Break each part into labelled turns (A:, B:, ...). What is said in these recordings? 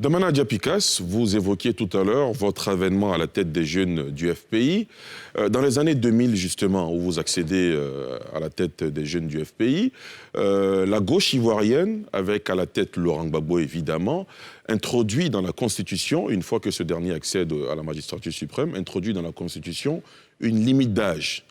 A: Damana Diapikas, vous évoquiez tout à l'heure votre avènement à la tête des jeunes du FPI. Dans les années 2000, justement, où vous accédez à la tête des jeunes du FPI, la gauche ivoirienne, avec à la tête Laurent Gbagbo évidemment, introduit dans la Constitution, une fois que ce dernier accède à la magistrature suprême, introduit dans la Constitution une limite d'âge,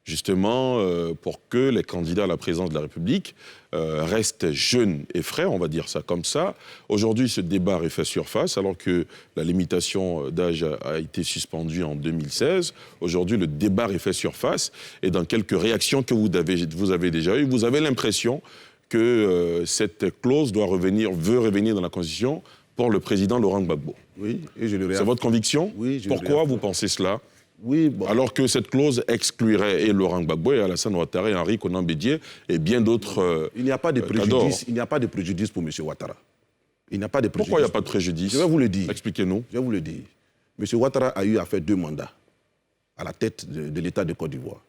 A: justement pour que les candidats à la présidence de la République restent jeunes et frais, on va dire ça comme ça. Aujourd'hui, ce débat refait surface, alors que la limitation d'âge a été suspendue en 2016. Aujourd'hui, le débat refait surface, et dans quelques réactions que vous avez déjà eues, vous avez l'impression que cette clause veut revenir dans la Constitution pour le président Laurent Gbagbo.
B: Oui, et je le réaffirme.
A: C'est votre conviction?
B: Oui,
A: Pourquoi vous pensez cela?
B: Oui, bon.
A: Alors que cette clause exclurait et Laurent Gbagbo, et Alassane Ouattara, et Henri Konan Bédié, et bien d'autres.
B: Il n'y a pas de préjudice. Il n'y a pas de préjudice pour M. Ouattara. Il n'y a pas de préjudice.
A: Pourquoi il n'y a pas de préjudice?
B: Je vais vous le dire.
A: Expliquez-nous.
B: Je vais vous le dire. M. Ouattara a eu à faire 2 mandats à la tête de l'État de Côte d'Ivoire,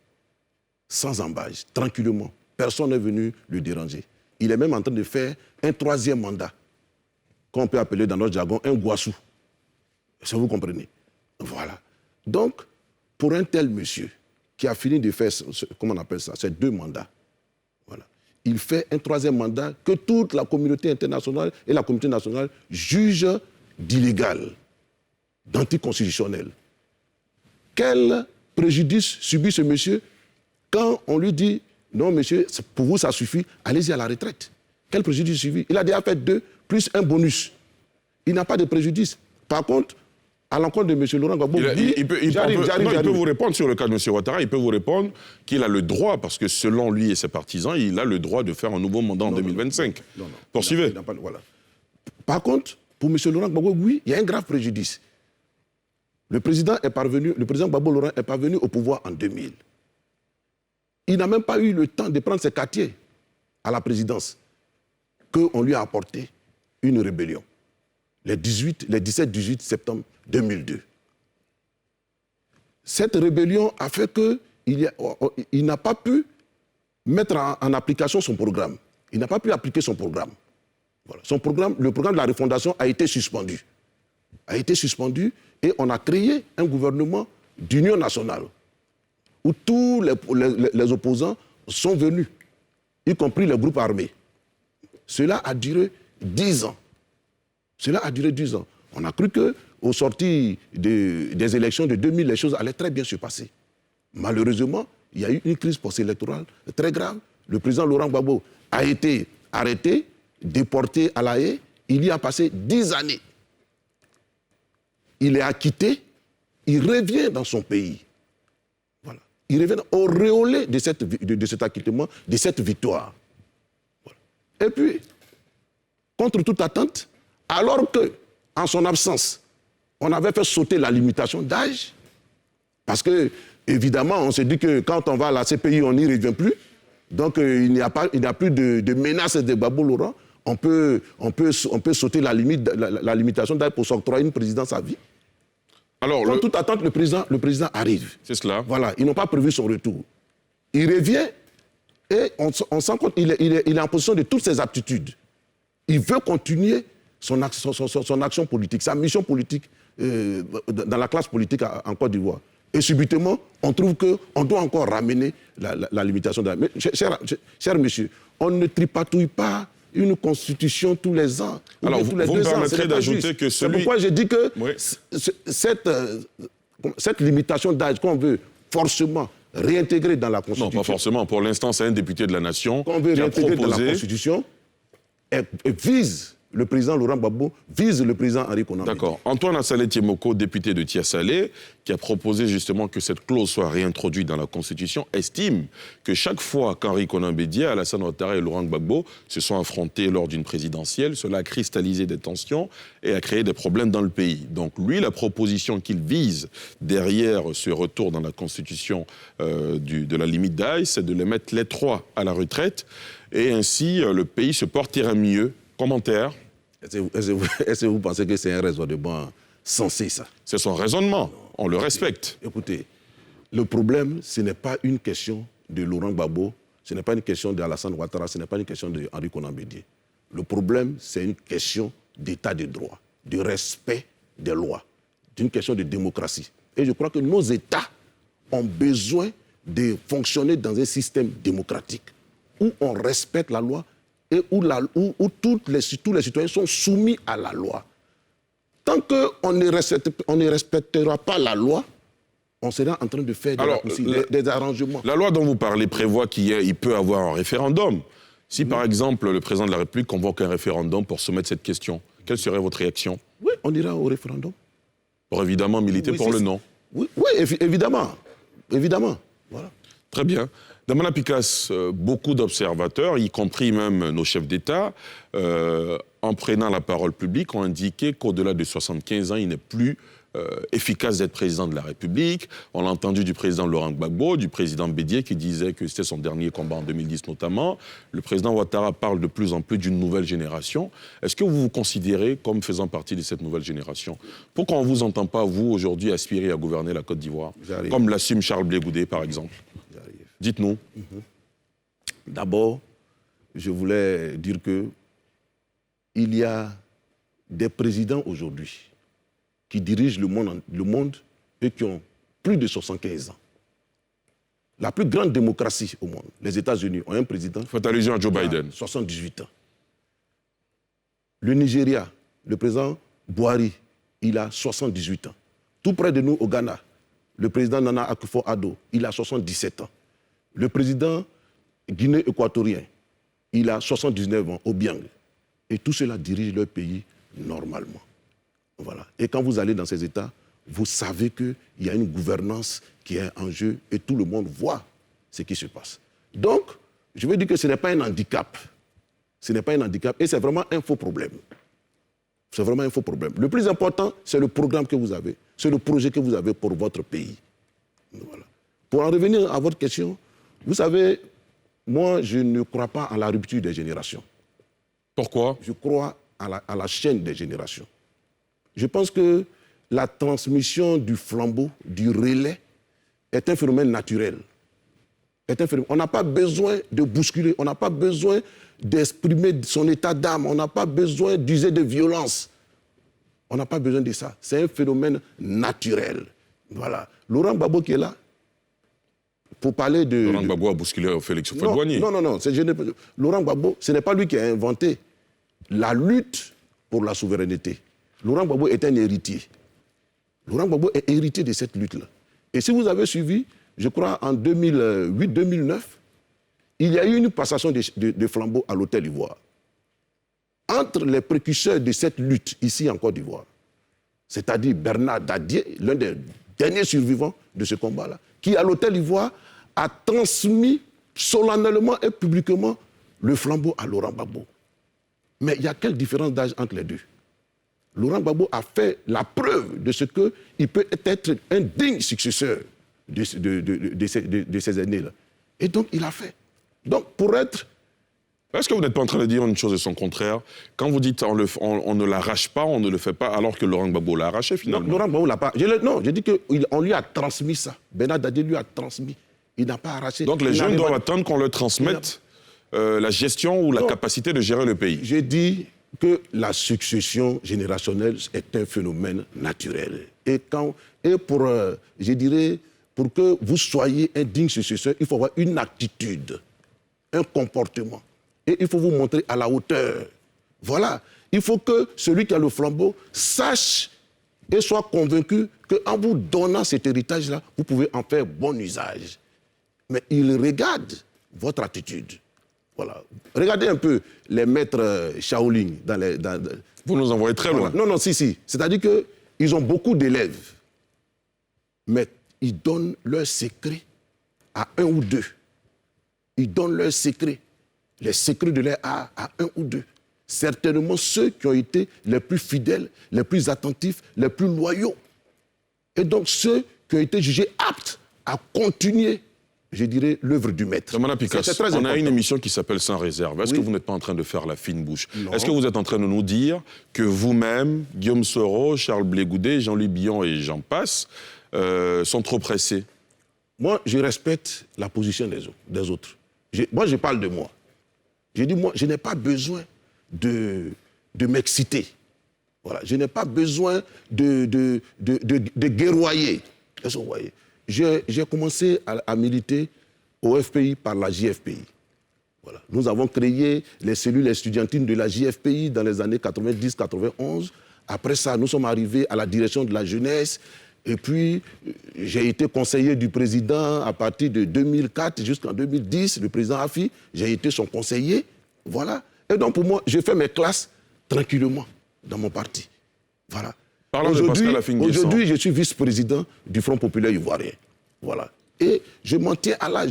B: sans embâche, tranquillement. Personne n'est venu le déranger. Il est même en train de faire un 3e mandat, qu'on peut appeler dans notre jargon un guassou. Ça, vous comprenez? Voilà. Donc, pour un tel monsieur qui a fini de faire, comment on appelle ça, ces 2 mandats, voilà, il fait un 3e mandat que toute la communauté internationale et la communauté nationale jugent d'illégal, d'anticonstitutionnel. Quel préjudice subit ce monsieur quand on lui dit « Non, monsieur, pour vous, ça suffit, allez-y à la retraite ». Quel préjudice subit? Il a déjà fait 2 plus un bonus. Il n'a pas de préjudice. Par contre, à l'encontre de M. Laurent Gbagbo,
A: il peut vous répondre sur le cas de M. Ouattara, il peut vous répondre qu'il a le droit, parce que selon lui et ses partisans, il a le droit de faire un nouveau mandat en 2025. Non. Poursuivez.
B: Voilà. Par contre, pour M. Laurent Gbagbo, oui, il y a un grave préjudice. Le président Gbagbo Laurent est parvenu au pouvoir en 2000. Il n'a même pas eu le temps de prendre ses quartiers à la présidence qu'on lui a apporté une rébellion. Les 17-18 septembre 2002. Cette rébellion a fait qu'il n'a pas pu mettre en application son programme. Il n'a pas pu appliquer son programme. Voilà. Le programme de la refondation a été suspendu. Et on a créé un gouvernement d'union nationale où tous les opposants sont venus, y compris les groupes armés. Cela a duré 10 ans. On a cru qu'au sorti des élections de 2000, les choses allaient très bien se passer. Malheureusement, il y a eu une crise post-électorale très grave. Le président Laurent Gbagbo a été arrêté, déporté à La Haye. Il y a passé 10 années. Il est acquitté, il revient dans son pays. Voilà. Il revient auréolé de cet acquittement, de cette victoire. Voilà. Et puis, contre toute attente, alors qu'en son absence, on avait fait sauter la limitation d'âge, parce que, évidemment, on s'est dit que quand on va à la CPI, on n'y revient plus. Donc, il n'y a plus de menace de Gbagbo Laurent. On peut sauter la limitation d'âge pour s'octroyer une présidence à vie. Alors, contre toute attente, le président arrive.
A: C'est cela.
B: Voilà, ils n'ont pas prévu son retour. Il revient et on sent qu'il est en position de toutes ses aptitudes. Il veut continuer son action politique, sa mission politique dans la classe politique en Côte d'Ivoire. Et subitement, on trouve qu'on doit encore ramener la limitation d'âge. Mais, cher monsieur, on ne tripatouille pas une constitution tous les ans.
A: Alors, vous me permettrez d'ajouter que celui...
B: C'est pourquoi j'ai dit que
A: oui.
B: cette limitation d'âge qu'on veut forcément réintégrer dans la Constitution...
A: Non, pas forcément. Pour l'instant, c'est un député de la nation
B: qu'on veut réintégrer dans la Constitution et vise le président Laurent Gbagbo, vise le président Henri Konan Bédié.
A: D'accord. Antoine Assalé Tiemoko, député de Tia-Salé, qui a proposé justement que cette clause soit réintroduite dans la Constitution, estime que chaque fois qu'Henri Konan Bédié, Alassane Ouattara et Laurent Gbagbo se sont affrontés lors d'une présidentielle, cela a cristallisé des tensions et a créé des problèmes dans le pays. Donc lui, la proposition qu'il vise derrière ce retour dans la Constitution de la limite d'âge, c'est de les mettre les 3 à la retraite et ainsi le pays se portera mieux. Commentaire.
B: Est-ce que vous pensez que c'est un raisonnement sensé, ça? C'est
A: son raisonnement. On le respecte.
B: Écoutez, le problème, ce n'est pas une question de Laurent Gbagbo, ce n'est pas une question d'Alassane Ouattara, ce n'est pas une question d'Henri Konan Bédié. Le problème, c'est une question d'état de droit. de respect des lois, d'une question de démocratie. Et je crois que nos États ont besoin de fonctionner dans un système démocratique où on respecte la loi et où tous les citoyens sont soumis à la loi. Tant qu'on ne respectera pas la loi, on sera en train de faire des arrangements.
A: La loi dont vous parlez prévoit qu'il peut y avoir un référendum. Si, par exemple, le président de la République convoque un référendum pour soumettre cette question, quelle serait votre réaction?
B: Oui, on ira au référendum.
A: Pour évidemment militer pour le non.
B: Oui, évidemment. Évidemment. Voilà.
A: Très bien. Damana Picasse, beaucoup d'observateurs, y compris même nos chefs d'État, en prenant la parole publique, ont indiqué qu'au-delà de 75 ans, il n'est plus efficace d'être président de la République. On l'a entendu du président Laurent Gbagbo, du président Bédié qui disait que c'était son dernier combat en 2010 notamment. Le président Ouattara parle de plus en plus d'une nouvelle génération. Est-ce que vous vous considérez comme faisant partie de cette nouvelle génération? Pourquoi on ne vous entend pas, vous, aujourd'hui, aspirer à gouverner la Côte d'Ivoire? Comme l'assume Charles Blé Goudé, par exemple. Dites-nous.
B: D'abord, je voulais dire que il y a des présidents aujourd'hui qui dirigent le monde et qui ont plus de 75 ans. La plus grande démocratie au monde, les États-Unis, ont un président.
A: Faites allusion à Joe Biden.
B: 78 ans. Le Nigeria, le président Buhari, il a 78 ans. Tout près de nous, au Ghana, le président Nana Akufo-Addo, il a 77 ans. Le président guinéen-équatorien, il a 79 ans, Obiang. Et tout cela dirige leur pays normalement. Voilà. Et quand vous allez dans ces États, vous savez qu'il y a une gouvernance qui est en jeu et tout le monde voit ce qui se passe. Donc, je veux dire que ce n'est pas un handicap. Ce n'est pas un handicap et c'est vraiment un faux problème. C'est vraiment un faux problème. Le plus important, c'est le programme que vous avez, c'est le projet que vous avez pour votre pays. Voilà. Pour en revenir à votre question, vous savez, moi, je ne crois pas à la rupture des générations.
A: Pourquoi?
B: Je crois à la chaîne des générations. Je pense que la transmission du flambeau, du relais, est un phénomène naturel. On n'a pas besoin de bousculer, on n'a pas besoin d'exprimer son état d'âme, on n'a pas besoin d'user de violence. On n'a pas besoin de ça. C'est un phénomène naturel. Voilà. Laurent Gbagbo qui est là, pour parler de...
A: Laurent Gbagbo a bousculé Félix Houphouët-Boigny.
B: Non. Laurent Gbagbo, ce n'est pas lui qui a inventé la lutte pour la souveraineté. Laurent Gbagbo est un héritier. Laurent Gbagbo est héritier de cette lutte-là. Et si vous avez suivi, je crois en 2008-2009, il y a eu une passation de flambeau à l'Hôtel Ivoire. Entre les précurseurs de cette lutte ici en Côte d'Ivoire, c'est-à-dire Bernard Dadier, l'un des derniers survivants de ce combat-là, qui à l'Hôtel Ivoire a transmis solennellement et publiquement le flambeau à Laurent Gbagbo. Mais il y a quelle différence d'âge entre les deux? Laurent Gbagbo a fait la preuve de ce qu'il peut être un digne successeur de ces aînés-là. Et donc, il a fait. Donc, pour être...
A: Est-ce que vous n'êtes pas en train de dire une chose et son contraire? Quand vous dites on ne l'arrache pas, on ne le fait pas, alors que Laurent Gbagbo l'a arraché finalement?
B: Non, Laurent Gbagbo l'a pas... Non, j'ai dit qu'on lui a transmis ça. Bernard Dadier lui a transmis. Il n'a pas arraché.
A: Donc, les jeunes doivent attendre qu'on leur transmette la gestion ou la capacité de gérer le pays?
B: J'ai dit que la succession générationnelle est un phénomène naturel. Et pour que vous soyez un digne successeur, il faut avoir une attitude, un comportement. Et il faut vous montrer à la hauteur. Voilà. Il faut que celui qui a le flambeau sache et soit convaincu qu'en vous donnant cet héritage-là, vous pouvez en faire bon usage. Mais il regarde votre attitude. Voilà. Regardez un peu les maîtres Shaolin.
A: Vous nous envoyez très loin.
B: Non, si. C'est-à-dire qu'ils ont beaucoup d'élèves. Mais ils donnent leurs secrets à un ou deux. Ils donnent leurs secrets, les secrets de leur art à un ou deux. Certainement ceux qui ont été les plus fidèles, les plus attentifs, les plus loyaux. Et donc ceux qui ont été jugés aptes à continuer, je dirais, l'œuvre du maître.
A: Damana Picasse, on a une émission qui s'appelle Sans réserve. Est-ce que vous n'êtes pas en train de faire la fine bouche? Est-ce que vous êtes en train de nous dire que vous-même, Guillaume Soro, Charles Blé Goudé, Jean-Louis Billon et j'en passe, sont trop pressés?
B: Moi, je respecte la position des autres. Moi, je parle de moi. Je dis, moi, je n'ai pas besoin de m'exciter. Voilà. Je n'ai pas besoin de guerroyer. Est-ce que vous voyez? J'ai commencé à militer au FPI par la JFPI. Voilà. Nous avons créé les cellules estudiantines de la JFPI dans les années 90-91. Après ça, nous sommes arrivés à la direction de la jeunesse. Et puis, j'ai été conseiller du président à partir de 2004 jusqu'en 2010, le président Afi. J'ai été son conseiller. Voilà. Et donc, pour moi, j'ai fait mes classes tranquillement dans mon parti. Voilà. Aujourd'hui, je suis vice-président du Front populaire ivoirien. Voilà. Et je m'en tiens à là.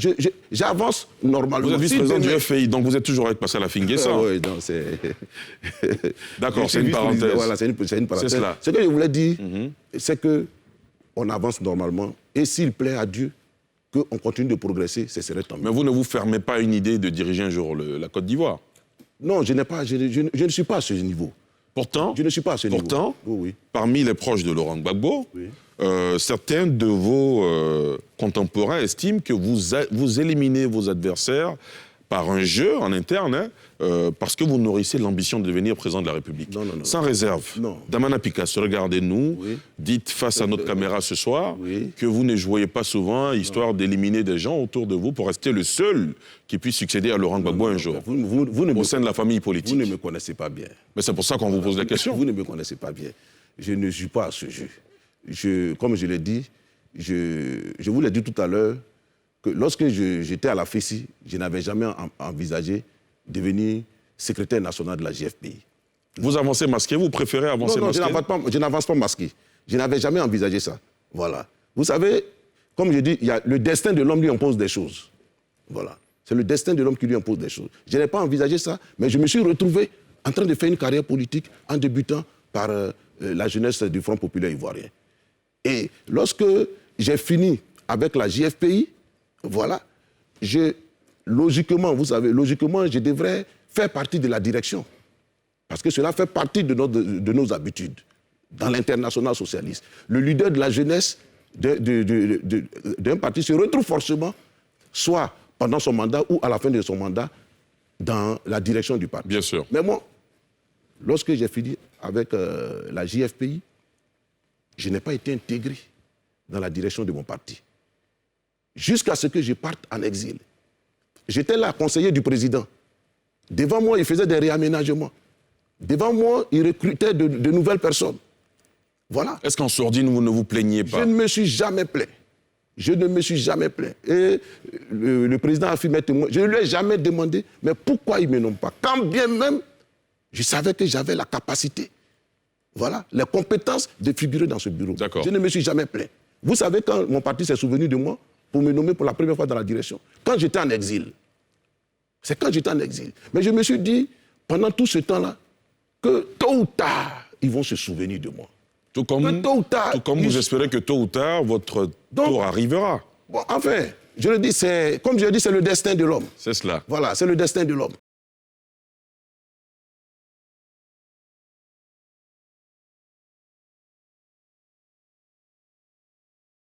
B: J'avance normalement.
A: Vous êtes vice-président du FPI, donc vous êtes toujours avec Pascal Affi-N'Guessan.
B: Oui, non, c'est...
A: D'accord, c'est une parenthèse.
B: Voilà, c'est une parenthèse.
A: C'est cela.
B: Ce que je voulais dire, c'est qu'on avance normalement. Et s'il plaît à Dieu qu'on continue de progresser, ce serait tant mieux.
A: Mais vous ne vous fermez pas une idée de diriger un jour la Côte d'Ivoire?
B: Non, je ne suis pas à ce niveau.
A: Pourtant,
B: je ne suis pas à ce niveau. Oui.
A: Parmi les proches de Laurent Gbagbo,
B: oui.
A: Certains de vos contemporains estiment que vous éliminez vos adversaires par un jeu en interne, parce que vous nourrissez l'ambition de devenir président de la République.
B: Non.
A: Sans réserve.
B: Non.
A: Damana Picasso, regardez-nous, dites face à notre caméra ce soir que vous ne jouez pas souvent, histoire d'éliminer des gens autour de vous pour rester le seul qui puisse succéder à Laurent Gbagbo un jour, au sein de la famille politique.
B: Vous ne me connaissez pas bien.
A: Mais c'est pour ça qu'on vous pose la question.
B: Vous ne me connaissez pas bien. Je ne joue pas à ce jeu. Comme je l'ai dit, je vous l'ai dit tout à l'heure, que lorsque j'étais à la FECI, je n'avais jamais envisagé devenir secrétaire national de la JFPI.
A: Vous avancez masqué, vous préférez avancer masqué?
B: Non, je n'avance pas masqué. Je n'avais jamais envisagé ça. Voilà. Vous savez, comme je dis, le destin de l'homme lui impose des choses. Voilà. C'est le destin de l'homme qui lui impose des choses. Je n'ai pas envisagé ça, mais je me suis retrouvé en train de faire une carrière politique en débutant par la jeunesse du Front populaire ivoirien. Et lorsque j'ai fini avec la JFPI, voilà, logiquement, vous savez, je devrais faire partie de la direction. Parce que cela fait partie de nos habitudes dans l'international socialiste. Le leader de la jeunesse d'un parti se retrouve forcément, soit pendant son mandat ou à la fin de son mandat, dans la direction du parti.
A: Bien sûr.
B: Mais moi, lorsque j'ai fini avec la JFPI, je n'ai pas été intégré dans la direction de mon parti. Jusqu'à ce que je parte en exil. J'étais là, conseiller du président. Devant moi, il faisait des réaménagements. Devant moi, il recrutait de nouvelles personnes. Voilà.
A: Est-ce qu'en sourdine, vous ne vous plaignez pas?
B: Je ne me suis jamais plaint. Je ne me suis jamais plaint. Et le président a affirmé témoin. Je ne lui ai jamais demandé, mais pourquoi il ne me nomme pas? Quand bien même, je savais que j'avais la capacité, voilà, les compétences de figurer dans ce bureau. Je ne me suis jamais plaint. Vous savez, quand mon parti s'est souvenu de moi pour me nommer pour la première fois dans la direction, quand j'étais en exil. C'est quand j'étais en exil. Mais je me suis dit, pendant tout ce temps-là, que tôt ou tard, ils vont se souvenir de moi.
A: Tout comme vous espérez que tôt ou tard, votre tour arrivera.
B: Bon, enfin, je le dis, comme je le dis, c'est le destin de l'homme.
A: C'est cela.
B: Voilà, c'est le destin de l'homme.